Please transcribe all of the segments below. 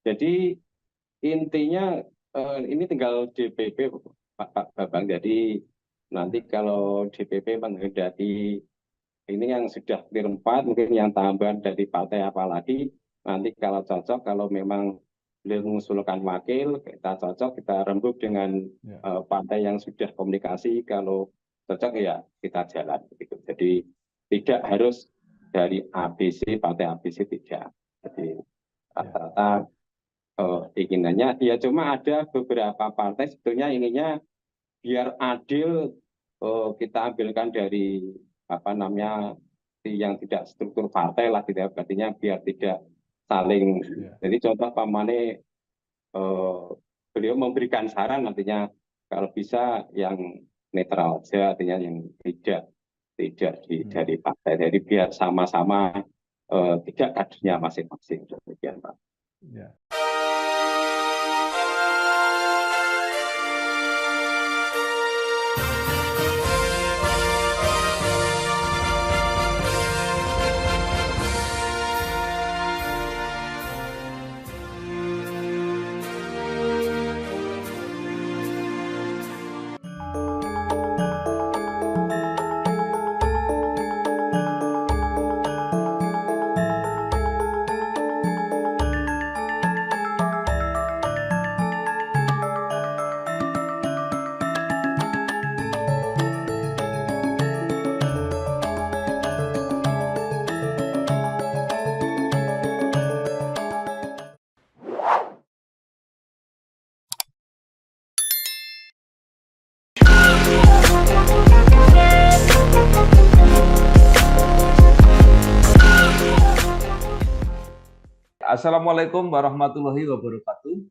Jadi intinya ini tinggal DPP, Pak Babang. Jadi nanti kalau DPP menghendaki ini yang sudah clear 4, mungkin yang tambahan dari partai apalagi, nanti kalau cocok, kalau memang beliau mengusulkan wakil, kita cocok, kita rembuk dengan Ya. partai yang sudah komunikasi, kalau cocok ya kita jalan. Begitu. Jadi tidak harus dari ABC, partai ABC tidak. Jadi Ya. rata-rata keinginannya, ya cuma ada beberapa partai sebetulnya inginnya biar adil, kita ambilkan dari apa namanya yang tidak struktur partai lah, tidak artinya biar tidak saling. Ya. Jadi contoh pamane beliau memberikan saran nantinya kalau bisa yang netral aja, artinya yang tidak dari partai, jadi biar sama-sama tidak kadernya masing-masing. Demikian Pak. Ya. Assalamualaikum warahmatullahi wabarakatuh.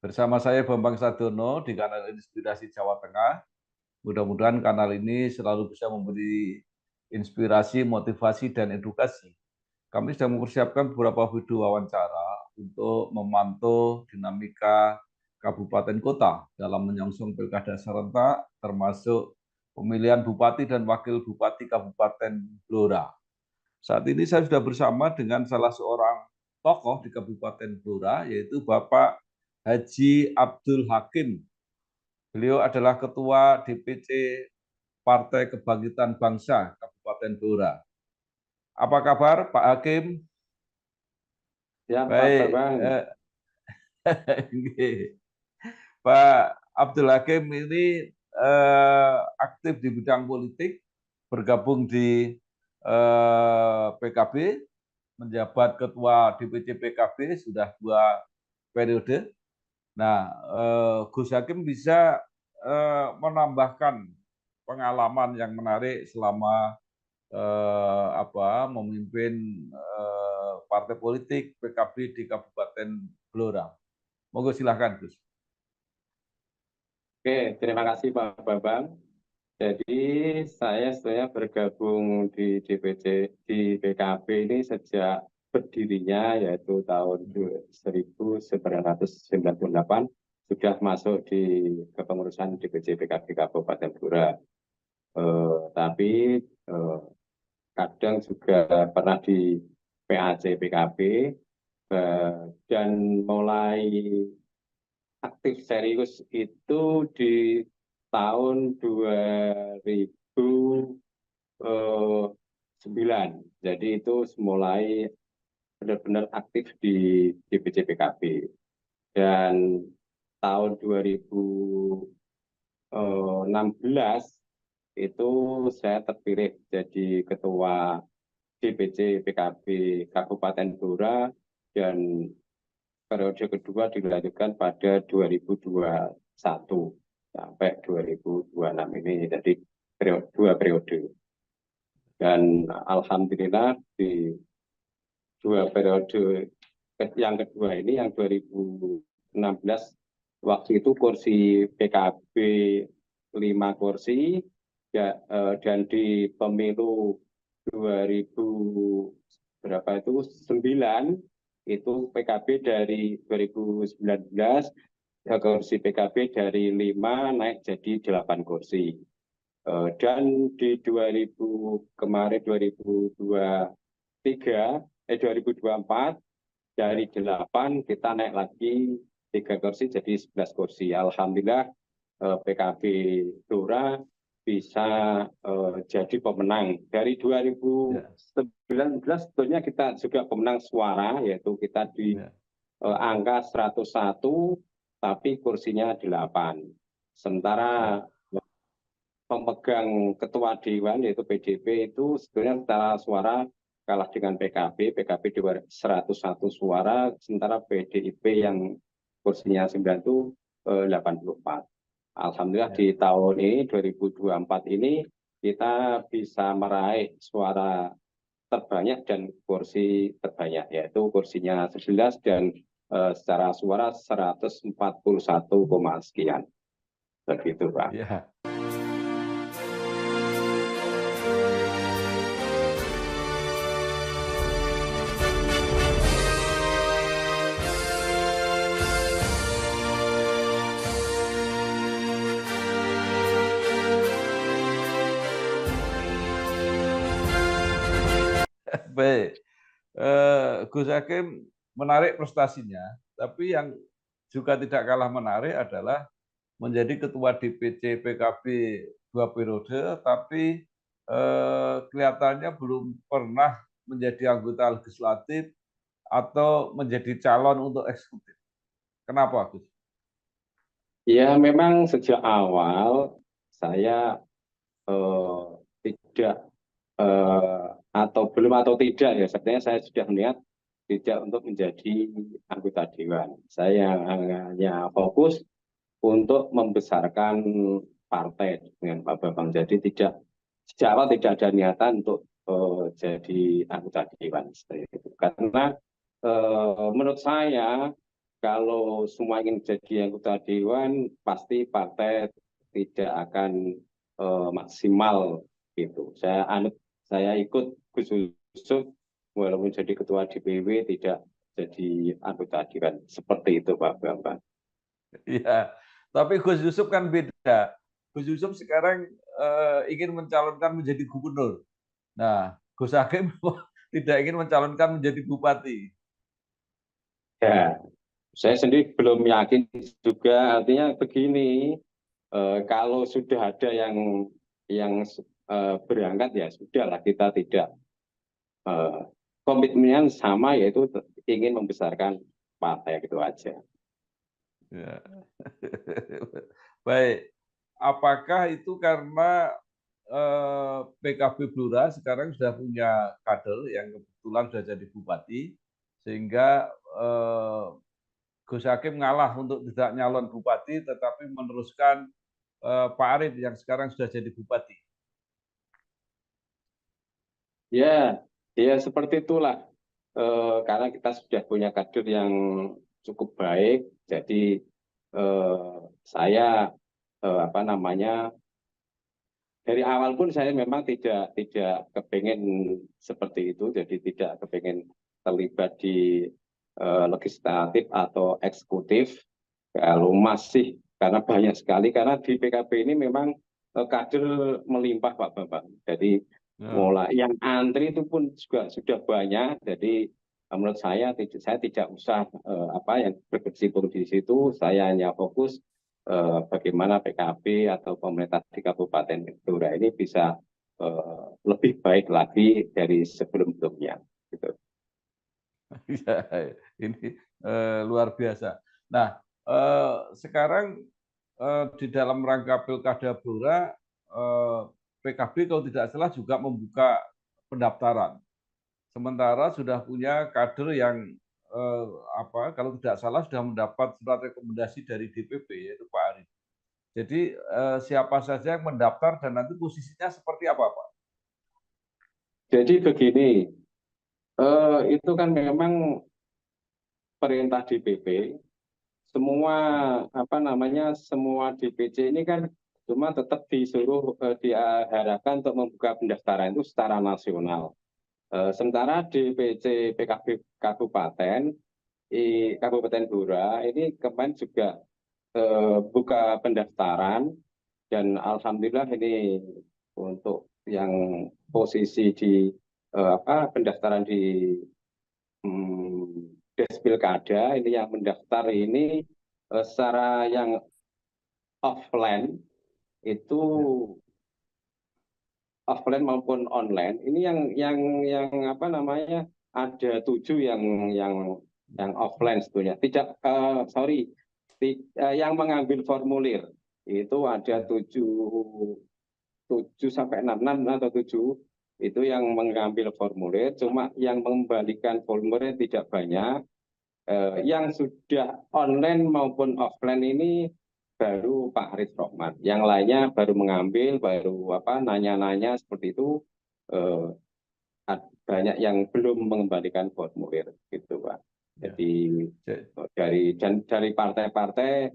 Bersama saya Bambang Sadono di kanal Inspirasi Jawa Tengah. Mudah-mudahan kanal ini selalu bisa memberi inspirasi, motivasi, dan edukasi. Kami sedang mempersiapkan beberapa video wawancara untuk memantau dinamika kabupaten kota dalam menyongsong pilkada serentak, termasuk pemilihan bupati dan wakil bupati Kabupaten Blora. Saat ini saya sudah bersama dengan salah seorang tokoh di Kabupaten Blora, yaitu Bapak Haji Abdul Hakim. Beliau adalah Ketua DPC Partai Kebangkitan Bangsa Kabupaten Blora. Apa kabar Pak Hakim? Ya Pak Baik, Bambang. Pak Abdul Hakim ini aktif di bidang politik, bergabung di PKB, menjabat Ketua DPC PKB sudah 2 periode. Nah, Gus Hakim bisa menambahkan pengalaman yang menarik selama memimpin partai politik PKB di Kabupaten Blora. Monggo silahkan, Gus. Oke, terima kasih Pak Bambang. Jadi saya sebenarnya bergabung di DPC di PKB ini sejak berdirinya, yaitu tahun 1998 sudah masuk di kepengurusan DPC PKB Kabupaten Blora. Tapi kadang juga pernah di PAC PKB, dan mulai aktif serius itu di tahun 2009. Jadi itu mulai benar-benar aktif di DPC PKB. Dan tahun 2016 itu saya terpilih jadi ketua DPC PKB Kabupaten Blora, dan periode kedua dilanjutkan pada 2021 sampai 2026 ini, jadi dua periode. Dan alhamdulillah di 2 periode yang kedua ini, yang 2016, waktu itu kursi PKB 5 kursi, ya, dan di pemilu 2000 berapa itu 9 itu PKB dari 2019, kursi PKB dari 5 naik jadi 8 kursi. Dan di 2000 kemarin 2023 2024 dari 8 kita naik lagi 3 kursi jadi 11 kursi. Alhamdulillah PKB Blora bisa jadi pemenang. Dari Ya, 2019 sebetulnya kita juga pemenang suara, yaitu kita di ya, angka 101, tapi kursinya 8. ya. Sementara pemegang ketua dewan yaitu PDP itu sebetulnya secara suara kalah dengan PKB. PKB 101 suara, sementara PDIP yang kursinya 9 itu 84. Alhamdulillah Ya. di tahun ini 2024 ini kita bisa meraih suara terbanyak dan kursi terbanyak, yaitu kursinya 11 dan secara suara 141, sekian. Begitu, Pak. Ya. Baik, Gus Hakim menarik prestasinya, tapi yang juga tidak kalah menarik adalah menjadi ketua DPC PKB 2 periode, tapi kelihatannya belum pernah menjadi anggota legislatif atau menjadi calon untuk eksekutif. Kenapa, Gus? Ya, memang sejak awal saya eh, tidak atau belum atau tidak ya, sebenarnya saya sudah niat tidak untuk menjadi anggota dewan. Saya hanya fokus untuk membesarkan partai dengan Pak Bambang. Jadi tidak sejak awal tidak ada niatan untuk jadi anggota dewan seperti itu. Karena menurut saya kalau semua ingin jadi anggota dewan pasti partai tidak akan maksimal gitu. Saya ikut Gus Yusuf walaupun jadi ketua DPW tidak jadi anggota dewan seperti itu Pak Bambang. Ya, tapi Gus Yusuf kan beda. Gus Yusuf sekarang ingin mencalonkan menjadi gubernur. Nah, Gus Hakim tidak ingin mencalonkan menjadi bupati. Ya, saya sendiri belum yakin juga. Artinya begini, kalau sudah ada yang berangkat ya sudahlah, kita tidak eh, komitmennya sama, yaitu ingin membesarkan partai gitu aja. Ya. Baik, apakah itu karena PKB Blora sekarang sudah punya kader yang kebetulan sudah jadi bupati, sehingga Gus Hakim ngalah untuk tidak nyalon bupati, tetapi meneruskan Pak Arief yang sekarang sudah jadi bupati. Ya, ya seperti itulah. Karena kita sudah punya kader yang cukup baik, jadi saya apa namanya, dari awal pun saya memang tidak kepengen seperti itu, jadi tidak kepengen terlibat di legislatif atau eksekutif. Kalau masih, karena banyak sekali, karena di PKB ini memang kader melimpah Pak Bambang. Jadi Ya. mulai yang antri itu pun juga sudah banyak. Jadi menurut saya tidak usah apa yang berkecimpung di situ. Saya hanya fokus bagaimana PKB atau pemerintah di Kabupaten Blora ini bisa lebih baik lagi dari sebelum-sebelumnya. Gitu. Ya, ini luar biasa. Nah, sekarang di dalam rangka Pilkada Blora, PKB kalau tidak salah juga membuka pendaftaran. Sementara sudah punya kader yang apa kalau tidak salah sudah mendapat surat rekomendasi dari DPP yaitu Pak Arief. Jadi siapa saja yang mendaftar dan nanti posisinya seperti apa, Pak? Jadi begini, itu kan memang perintah DPP, semua apa namanya, semua DPC ini kan cuma tetap disuruh diharapkan untuk membuka pendaftaran itu secara nasional. Sementara DPC PKB Kabupaten Kabupaten Blora ini kemarin juga buka pendaftaran, dan alhamdulillah ini untuk yang posisi di apa pendaftaran di Des Pilkada ini yang mendaftar ini secara yang offline itu offline maupun online ini yang apa namanya ada 7 yang offline sebetulnya tidak yang mengambil formulir itu ada 7 sampai 6 atau 7 itu yang mengambil formulir, cuma yang mengembalikan formulir tidak banyak. Yang sudah online maupun offline ini baru Pak Arif Rohman. Yang lainnya baru mengambil, baru apa nanya-nanya seperti itu. Eh, Banyak yang belum mengembalikan formulir, gitu Pak. Ya. Jadi dari partai-partai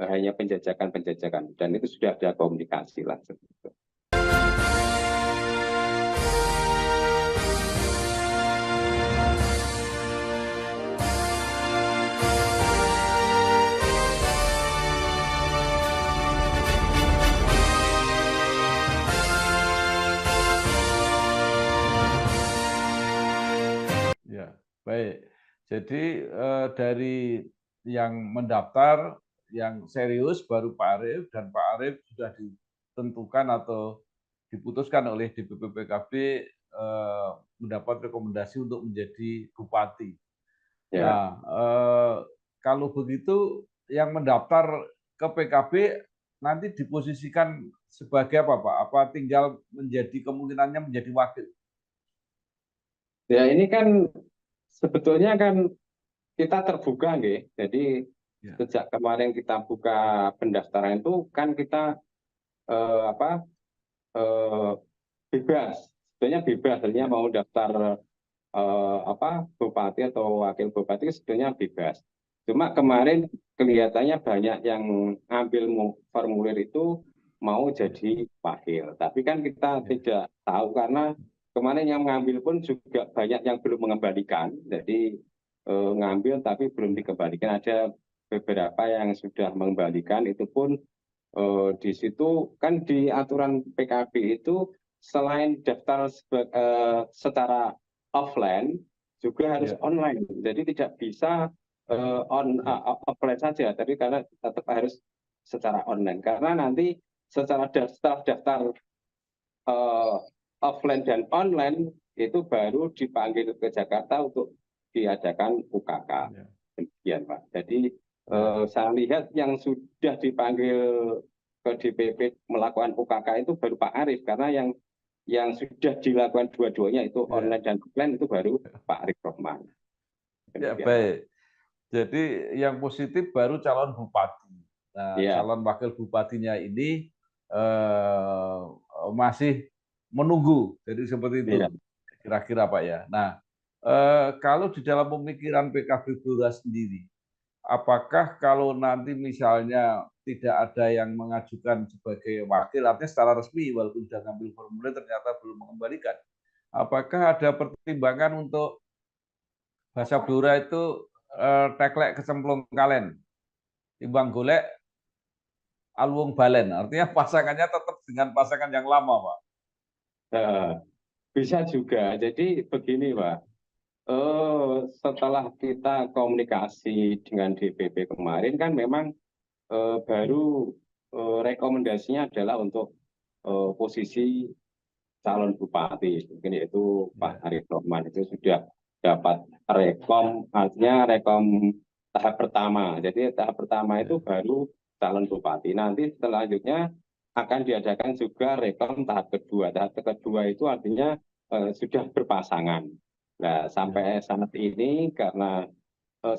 hanya penjajakan-penjajakan dan itu sudah ada komunikasi lah. Ya, baik. Jadi dari yang mendaftar, yang serius baru Pak Arif, dan Pak Arif sudah ditentukan atau diputuskan oleh DPP PKB mendapat rekomendasi untuk menjadi bupati. Ya. Nah, kalau begitu yang mendaftar ke PKB nanti diposisikan sebagai apa, Pak? Apa tinggal kemungkinannya menjadi wakil? Ya ini kan sebetulnya kan kita terbuka nggih. Jadi Ya. sejak kemarin kita buka pendaftaran itu kan kita apa bebas. Sebenarnya bebas, artinya mau daftar apa bupati atau wakil bupati sebenarnya bebas. Cuma kemarin kelihatannya banyak yang ngambil formulir itu mau jadi wakil. Tapi kan kita tidak tahu karena kemarin yang mengambil pun juga banyak yang belum mengembalikan. Jadi ngambil tapi belum dikembalikan. Ada beberapa yang sudah mengembalikan itu pun di situ kan di aturan PKB itu selain daftar secara offline juga harus online. Jadi tidak bisa offline saja, tapi karena tetap harus secara online. Karena nanti setelah daftar offline dan online itu baru dipanggil ke Jakarta untuk diadakan UKK. Demikian Pak. Jadi saya lihat yang sudah dipanggil ke DPP melakukan UKK itu baru Pak Arif, karena yang sudah dilakukan dua-duanya itu online dan offline itu baru Pak Arif Rohman. Ya, baik. Jadi yang positif baru calon bupati. Nah, calon wakil bupatinya ini masih menunggu. Jadi seperti itu. Kira-kira Pak ya. Nah, kalau di dalam pemikiran PKB Blora sendiri, apakah kalau nanti misalnya tidak ada yang mengajukan sebagai wakil, artinya secara resmi walaupun sudah ngambil formulir ternyata belum mengembalikan, apakah ada pertimbangan untuk bahasa Blora itu teklek kecemplung kalen, timbang golek alwung balen, artinya pasangannya tetap dengan pasangan yang lama, Pak? Bisa juga. Jadi begini Pak, setelah kita komunikasi dengan DPP kemarin kan memang baru rekomendasinya adalah untuk posisi calon bupati, mungkin yaitu Pak Arif Rohman itu sudah dapat rekom, artinya rekom tahap pertama. Jadi tahap pertama itu baru calon bupati. Nanti selanjutnya akan diadakan juga rekom tahap kedua. Tahap kedua itu artinya sudah berpasangan. Nah, sampai saat ini karena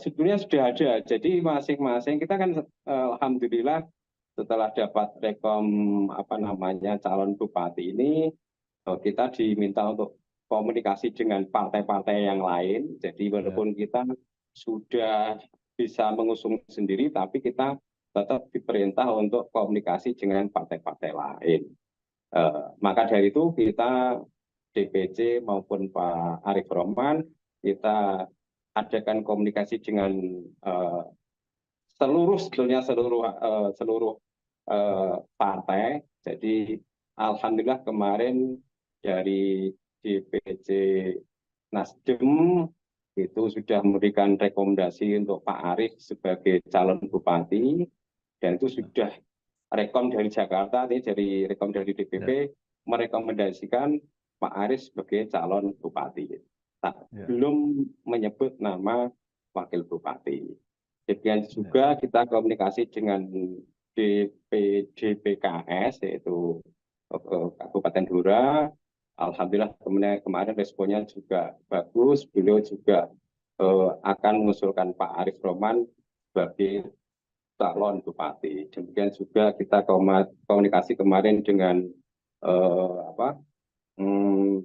sebetulnya sudah ada. Jadi masing-masing kita kan alhamdulillah setelah dapat rekom apa namanya calon bupati ini kita diminta untuk komunikasi dengan partai-partai yang lain. Jadi walaupun kita sudah bisa mengusung sendiri, tapi kita tetap diperintah untuk komunikasi dengan partai-partai lain. Maka dari itu kita DPC maupun Pak Arif Rohman kita adakan komunikasi dengan seluruh partai. Jadi alhamdulillah kemarin dari DPC Nasdem itu sudah memberikan rekomendasi untuk Pak Arief sebagai calon bupati, dan itu sudah rekom dari Jakarta, dari rekom dari DPP merekomendasikan Pak Arief sebagai calon bupati. Belum menyebut nama wakil bupati. Demikian juga kita komunikasi dengan DPKS, yaitu Kabupaten Blora. Alhamdulillah kemarin responnya juga bagus. Beliau juga akan mengusulkan Pak Arief Roman sebagai calon bupati. Demikian juga kita komunikasi kemarin dengan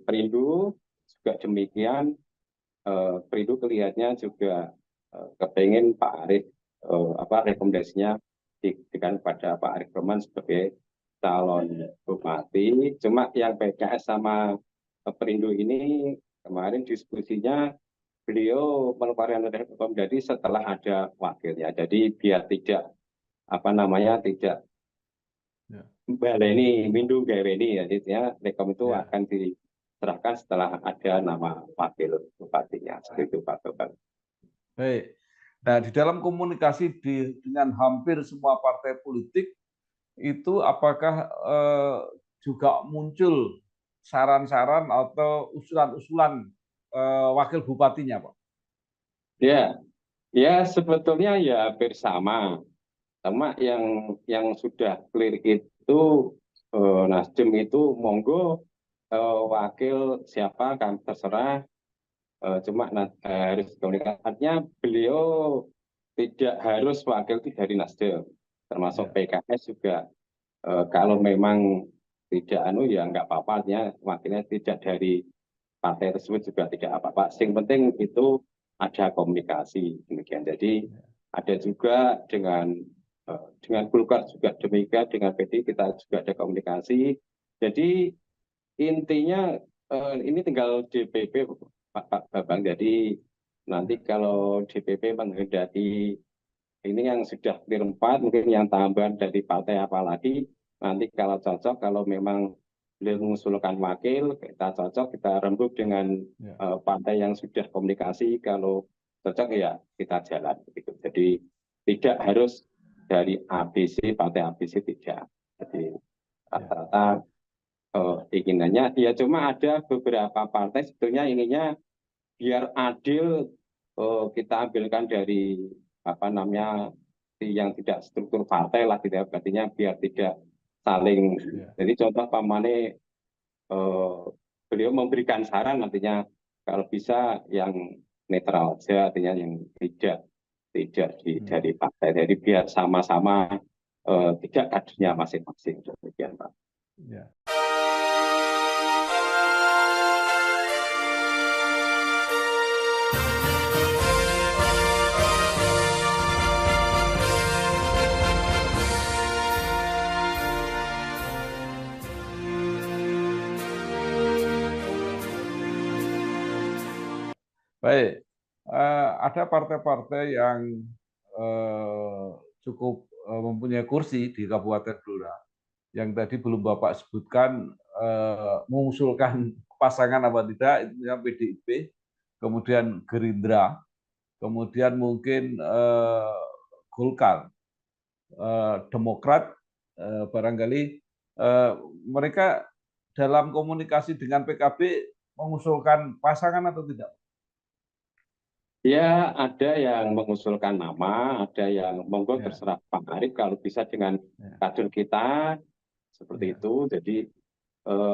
Perindo, juga demikian. Perindo kelihatannya juga kepengen Pak Arief rekomendasinya diberikan pada Pak Arief Roman sebagai calon bupati. Cuma yang PKS sama Perindo ini kemarin diskusinya beliau mengeluarkan rekomendasi setelah ada wakilnya. Jadi biar tidak tidak baleni mindu gaweni, ya, rekom itu akan diserahkan setelah ada nama wakil bupatinya. Seperti itu Pak Bambang. Baik. Nah, di dalam komunikasi dengan hampir semua partai politik itu apakah juga muncul saran-saran atau usulan-usulan wakil bupatinya, Pak? Ya sebetulnya ya hampir sama. Sama yang sudah clear itu Nasdem itu monggo wakil siapa kan terserah. Cuma harus komunikasinya beliau tidak harus wakil itu dari Nasdem, termasuk PKS juga. Kalau memang tidak ya nggak apa-apa, wakilnya tidak dari partai tersebut juga tidak apa-apa. Yang penting itu ada komunikasi demikian. Jadi ada juga dengan Golkar juga demikian, dengan PD kita juga ada komunikasi. Jadi intinya ini tinggal DPP Pak Bambang. Jadi nanti kalau DPP menghendaki ini yang sudah clear 4, mungkin yang tambahan dari partai apalagi, nanti kalau cocok, kalau memang beliau mengusulkan wakil, kita cocok, kita rembuk dengan partai yang sudah komunikasi, kalau cocok ya kita jalan. Begitu. Jadi tidak harus dari ABC, partai ABC tidak. Jadi rata-rata inginannya, ya cuma ada beberapa partai sebetulnya inginnya biar adil, kita ambilkan dari yang tidak struktur partai lah, tidak artinya biar tidak saling. Jadi contoh pamane beliau memberikan saran, artinya kalau bisa yang netral saja, artinya yang tidak dari partai, jadi biar sama-sama tidak kadernya masing-masing. Demikian Pak. Baik, ada partai-partai yang cukup mempunyai kursi di Kabupaten Blora, yang tadi belum Bapak sebutkan mengusulkan pasangan apa tidak, itu yang PDIP, kemudian Gerindra, kemudian mungkin Golkar, Demokrat, barangkali mereka dalam komunikasi dengan PKB mengusulkan pasangan atau tidak? Ya, ada yang mengusulkan nama, ada yang monggo terserah Pak Arief kalau bisa dengan kader kita seperti itu. Jadi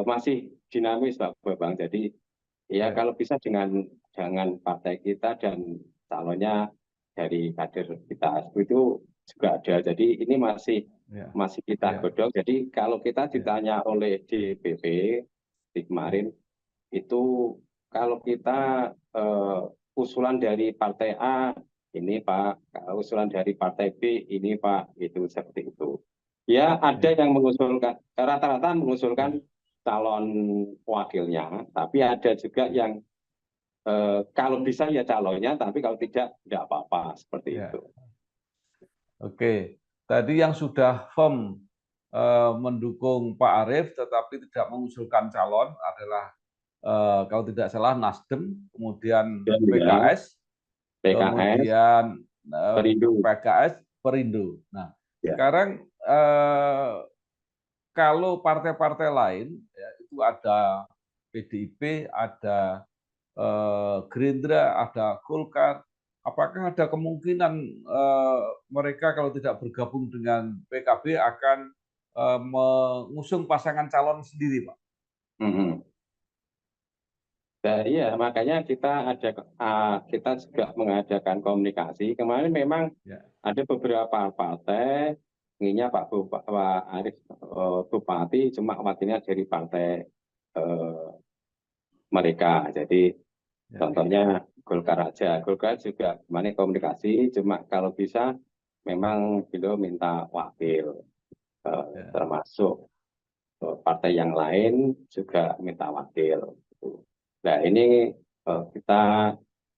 masih dinamis Pak Bambang. Jadi ya kalau bisa dengan partai kita dan calonnya dari kader kita itu juga ada. Jadi ini masih kita godok. Jadi kalau kita ditanya oleh DPP di kemarin itu, kalau kita usulan dari partai A ini Pak, usulan dari partai B ini Pak, itu seperti itu. Ya ada yang mengusulkan, rata-rata mengusulkan calon wakilnya, tapi ada juga yang kalau bisa ya calonnya, tapi kalau tidak apa-apa, seperti itu. Oke, tadi yang sudah firm mendukung Pak Arief tetapi tidak mengusulkan calon adalah kalau tidak salah Nasdem, kemudian Dan ya, PKS, PKS, kemudian Perindo. PKS, Perindo. Nah, Ya. sekarang kalau partai-partai lain ya, itu ada PDIP, ada Gerindra, ada Golkar. Apakah ada kemungkinan mereka kalau tidak bergabung dengan PKB akan mengusung pasangan calon sendiri, Pak? Mhm. Nah, iya, makanya kita juga mengadakan komunikasi. Kemarin memang Ya, ada beberapa partai, inginnya Pak Arief Bupati cuma wakilnya dari partai eh, mereka. Jadi ya, contohnya Golkar aja. Golkar juga kemarin komunikasi, cuma kalau bisa memang beliau minta wakil, ya, termasuk partai yang lain juga minta wakil. Gitu. Nah, ini kita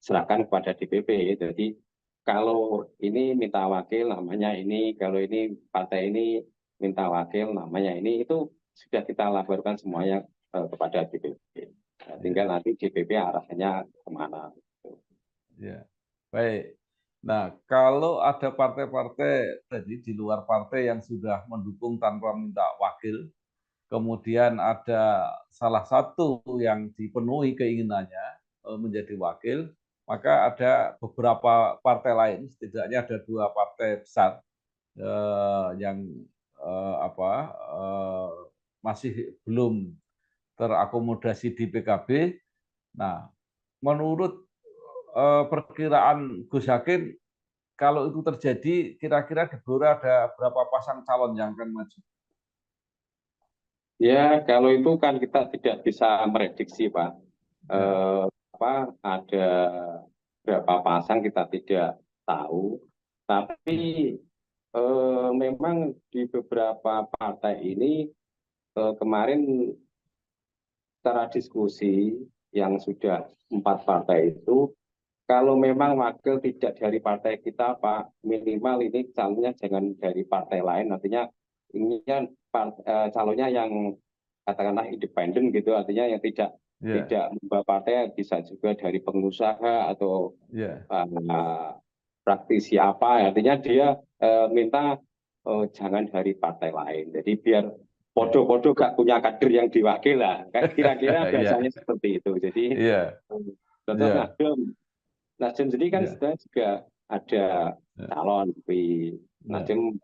serahkan kepada DPP. Jadi kalau ini minta wakil namanya ini, kalau ini partai ini minta wakil namanya ini, itu sudah kita laporkan semuanya kepada DPP. Nah, tinggal ya, nanti DPP arahnya kemana. ya. Baik. Nah, kalau ada partai-partai tadi di luar partai yang sudah mendukung tanpa minta wakil, kemudian ada salah satu yang dipenuhi keinginannya menjadi wakil, maka ada beberapa partai lain, setidaknya ada dua partai besar yang apa masih belum terakomodasi di PKB. Nah, menurut perkiraan Gus Hakim, kalau itu terjadi, kira-kira di Blora ada berapa pasang calon yang akan maju? Ya, kalau itu kan kita tidak bisa prediksi, Pak. Ya, Eh, ada berapa pasang kita tidak tahu, tapi ya, memang di beberapa partai ini kemarin secara diskusi yang sudah 4 partai itu, kalau memang wakil tidak dari partai kita, Pak, minimal ini calonnya jangan dari partai lain, artinya ini kan calonnya yang katakanlah independen gitu, artinya yang tidak ya, tidak membawa partai, bisa juga dari pengusaha atau ya, praktisi apa, artinya dia minta jangan dari partai lain. Jadi biar ya, podo-podo gak punya kader yang diwakil lah. Kira-kira ya, biasanya seperti itu. Jadi ya, contoh ya, Nasdem sendiri kan ya, sebenarnya juga ada ya, calon di ya, Nasdem,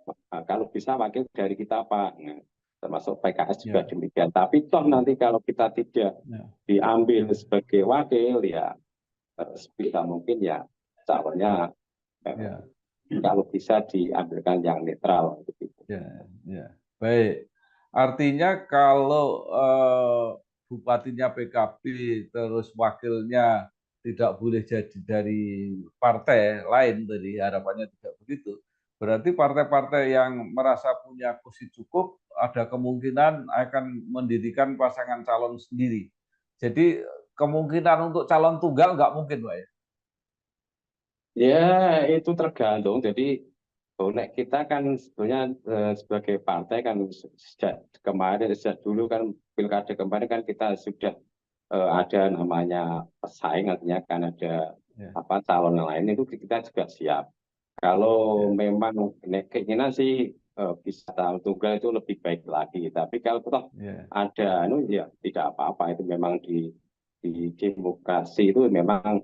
kalau bisa wakil dari kita Pak. Nah, termasuk PKS juga ya, demikian. Tapi toh ya, nanti kalau kita tidak ya, diambil sebagai wakil ya sebisa mungkin ya calonnya eh, ya, kalau bisa diambilkan yang netral begitu. ya, ya. Baik. Artinya kalau bupatinya PKB terus wakilnya tidak boleh jadi dari partai lain, tadi harapannya tidak begitu. Berarti partai-partai yang merasa punya kursi cukup ada kemungkinan akan mendirikan pasangan calon sendiri. Jadi kemungkinan untuk calon tunggal nggak mungkin, Pak ya? Ya itu tergantung. Jadi bonek kita kan sebetulnya sebagai partai kan sejak kemarin, sejak dulu kan pilkada kemarin kan kita sudah ada namanya pesaing, artinya kan ada Ya, calon lain itu kita juga siap. Kalau ya, memang keinginan sih bisa calon tunggal itu lebih baik lagi. Tapi kalau toh ya, ada ya tidak apa-apa, itu memang di demokrasi itu memang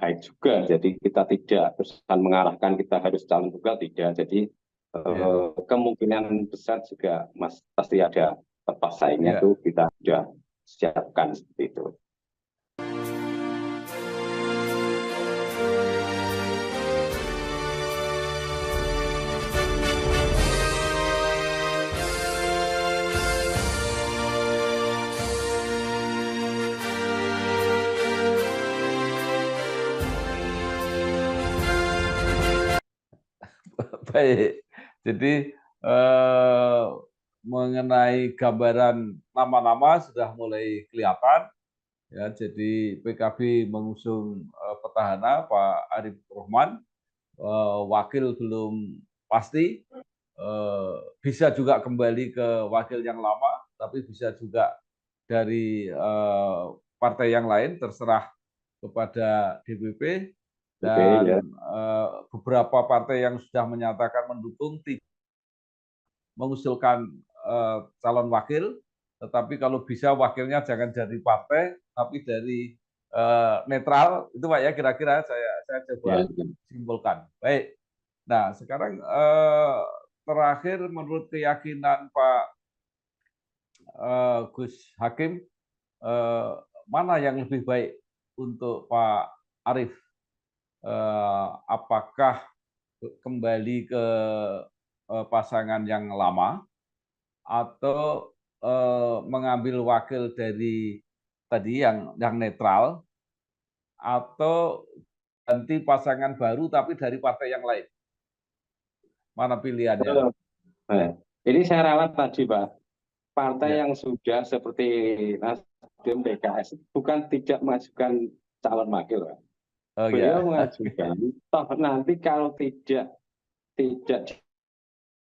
baik juga. Jadi kita tidak berusaha mengarahkan kita harus calon tunggal, tidak. Jadi ya, kemungkinan besar juga pasti ada pesaingnya, itu ya. kita sudah siapkan seperti itu. Baik. Jadi eh, mengenai gambaran nama-nama sudah mulai kelihatan ya. Jadi PKB mengusung petahana Pak Arief Rahman, wakil belum pasti, bisa juga kembali ke wakil yang lama, tapi bisa juga dari partai yang lain terserah kepada DPP, Oke, ya. dan beberapa partai yang sudah menyatakan mendukung mengusulkan calon wakil, tetapi kalau bisa wakilnya jangan dari partai, tapi dari netral, itu Pak ya kira-kira saya Ya, coba simpulkan. Baik. Nah sekarang terakhir menurut keyakinan Pak Gus Hakim, mana yang lebih baik untuk Pak Arief? Apakah kembali ke pasangan yang lama atau mengambil wakil dari tadi yang netral, atau ganti pasangan baru tapi dari partai yang lain? Mana pilihannya? Nah, ini saya ralat tadi, Pak. Partai Ya. yang sudah seperti Nasdem, PKS bukan tidak mengajukan calon wakil, Pak. Oh Beliau ya. mengajukan, toh nanti kalau tidak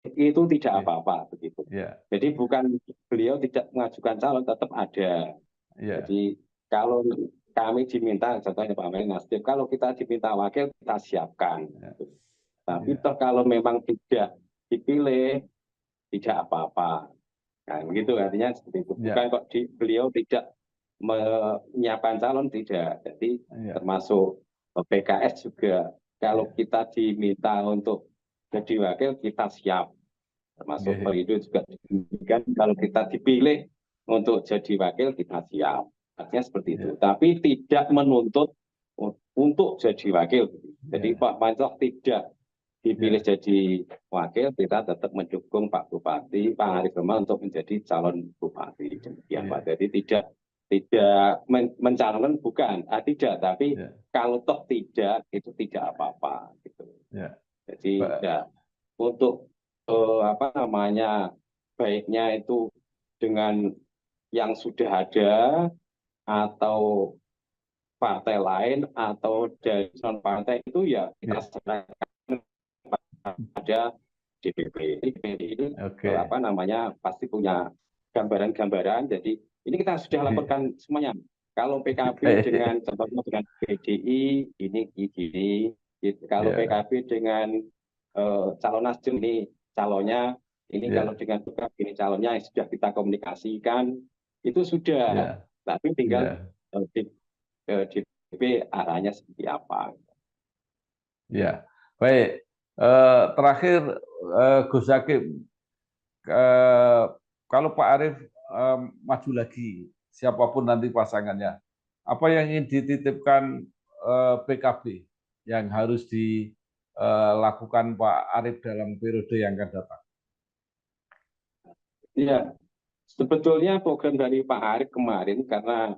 itu tidak Ya. apa-apa begitu. Ya. Jadi bukan beliau tidak mengajukan calon, tetap ada. Ya. Jadi kalau kami diminta, contohnya Pak Amin Nasdem, kalau kita diminta wakil kita siapkan. Tapi Ya. toh kalau memang tidak dipilih, tidak apa-apa. Nah, begitu artinya seperti itu. Bukan Ya. kok beliau tidak menyiapkan calon, tidak. Jadi Ya. termasuk PKS juga, kalau Ya. kita diminta untuk jadi wakil, kita siap. Termasuk Ya. Perindo juga demikian, kalau kita dipilih untuk jadi wakil, kita siap. Artinya seperti itu. Ya. Tapi tidak menuntut untuk jadi wakil. Jadi Ya. Pak Mancok tidak dipilih Ya. jadi wakil, kita tetap mendukung Pak Bupati, Pak Arief Rahman untuk menjadi calon bupati. Demikian Pak. Ya. Jadi tidak mencalonkan, bukan, tidak. Tapi Ya. kalau toh tidak, itu tidak apa-apa. Gitu. Ya. Jadi Pak. ya, untuk apa namanya, baiknya itu dengan yang sudah ada atau partai lain atau dari non partai itu ya kita Ya. serahkan pada DPP. DPP ini apa Oke. namanya pasti punya gambaran-gambaran. Jadi ini kita sudah laporkan semuanya. Kalau PKB dengan contohnya dengan PDI ini gini. Kalau Ya. PKB dengan calon Nasdem ini calonnya, ini kalau Ya. dengan PKB ini calonnya sudah kita komunikasikan, itu sudah. Ya. Tapi tinggal Ya. DPP arahnya seperti apa. Ya. Baik. Terakhir, Gus Hakim, kalau Pak Arief maju lagi, siapapun nanti pasangannya, apa yang ingin dititipkan PKB yang harus dilakukan Pak Arief dalam periode yang akan datang? Ya, sebetulnya program dari Pak Arief kemarin karena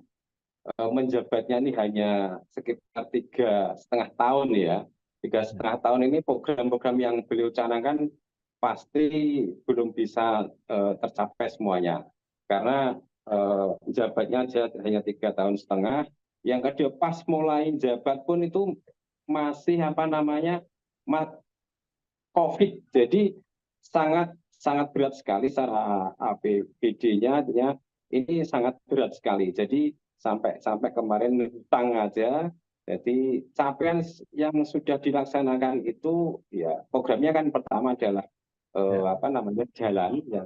menjabatnya ini hanya sekitar 3,5 tahun ya. 3,5 tahun ini program-program yang beliau canangkan pasti belum bisa tercapai semuanya. Karena jabatnya hanya 3,5 tahun. Yang kedua, pas mulai jabat pun itu masih apa namanya, COVID. Jadi sangat sangat berat sekali secara APBD-nya, artinya ini sangat berat sekali. Jadi sampai kemarin hutang aja. Jadi capaian yang sudah dilaksanakan itu ya programnya kan pertama adalah Ya. apa namanya jalan Ya.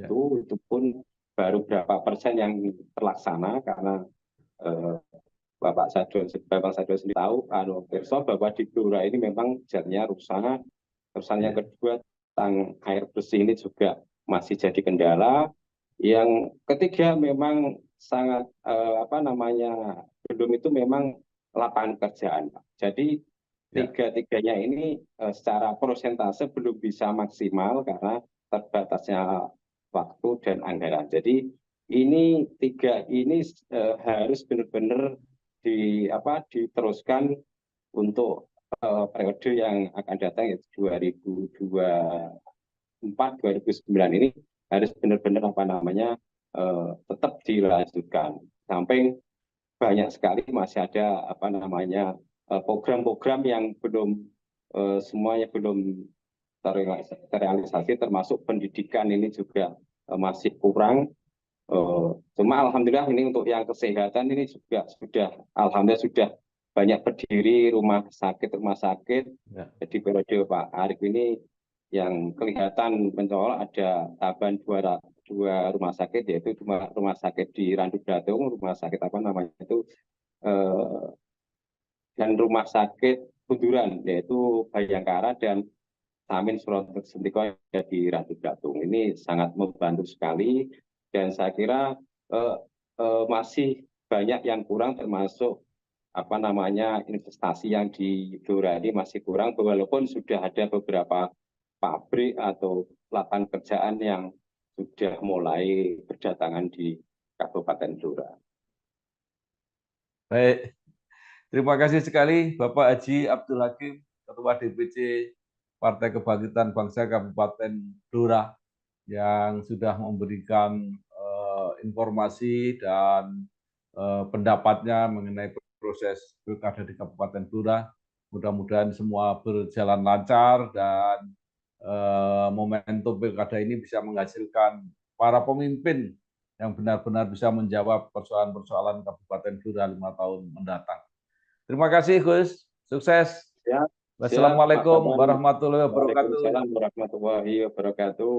itu pun baru berapa persen yang terlaksana karena eh, Bapak Sadon sendiri tahu bahwa di Blora ini memang jalannya rusak. Terus yang Ya. kedua tentang air bersih ini juga masih jadi kendala. Yang ketiga memang sangat apa namanya, belum itu memang lapangan pekerjaan, Pak. Jadi Ya. tiga-tiganya ini secara persentase belum bisa maksimal karena terbatasnya waktu dan anggaran. Jadi ini tiga ini harus benar-benar diteruskan untuk periode yang akan datang, yaitu 2024-2029 ini harus benar-benar apa namanya tetap dilanjutkan. Samping banyak sekali masih ada apa namanya program-program yang belum semuanya belum terrealisasi, termasuk pendidikan ini juga masih kurang. Cuma alhamdulillah ini untuk yang kesehatan ini juga sudah alhamdulillah sudah banyak berdiri rumah sakit. Ya. Jadi periode Pak Arief ini yang kelihatan mencolok ada tambahan dua rumah sakit, yaitu rumah sakit di Randu Bratung, rumah sakit apa namanya itu, eh, dan rumah sakit Bunduran yaitu Bayangkara dan Samin Suroto Sentiko di Randu Bratung. Ini sangat membantu sekali, dan saya kira eh, masih banyak yang kurang, termasuk apa namanya investasi yang di Blora ini masih kurang, walaupun sudah ada beberapa pabrik atau lapangan kerjaan yang sudah mulai berdatangan di Kabupaten Blora. Baik, terima kasih sekali Bapak Haji Abdul Hakim, Ketua DPC Partai Kebangkitan Bangsa Kabupaten Blora, yang sudah memberikan informasi dan pendapatnya mengenai proses pilkada di Kabupaten Blora. Mudah-mudahan semua berjalan lancar dan momentum pilkada ini bisa menghasilkan para pemimpin yang benar-benar bisa menjawab persoalan-persoalan Kabupaten Blora 5 tahun mendatang. Terima kasih, Gus. Sukses. Siap, siap Pak Wassalamualaikum Bambang. warahmatullahi wabarakatuh. Waalaikumsalam warahmatullahi wabarakatuh.